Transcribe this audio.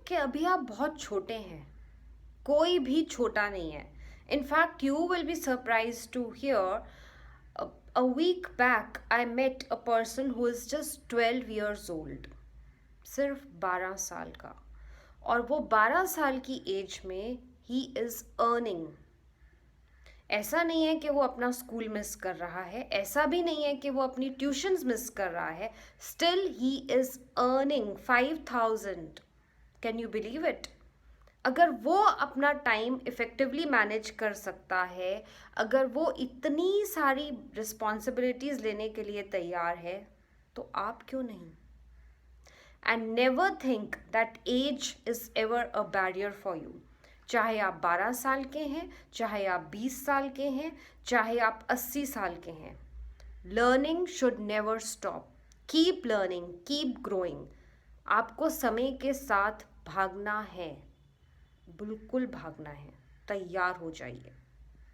कि अभी आप बहुत छोटे हैं, कोई भी छोटा नहीं है. In fact you will be surprise to hear, a week back I met a person who is just 12 years old. सिर्फ 12 साल का. और वो 12 साल की एज में ही इज़ अर्निंग. ऐसा नहीं है कि वो अपना स्कूल मिस कर रहा है, ऐसा भी नहीं है कि वो अपनी ट्यूशन्स मिस कर रहा है. Still he is earning 5,000. Can you believe it? अगर वो अपना टाइम इफ़ेक्टिवली मैनेज कर सकता है, अगर वो इतनी सारी रिस्पॉन्सिबिलिटीज़ लेने के लिए तैयार है, तो आप क्यों नहीं? And never think that age is ever a barrier for you. चाहे आप 12 साल के हैं, चाहे आप 20 साल के हैं, चाहे आप 80 साल के हैं, learning should never stop. Keep learning, keep growing. आपको समय के साथ भागना है, बिल्कुल भागना है. तैयार हो जाइए.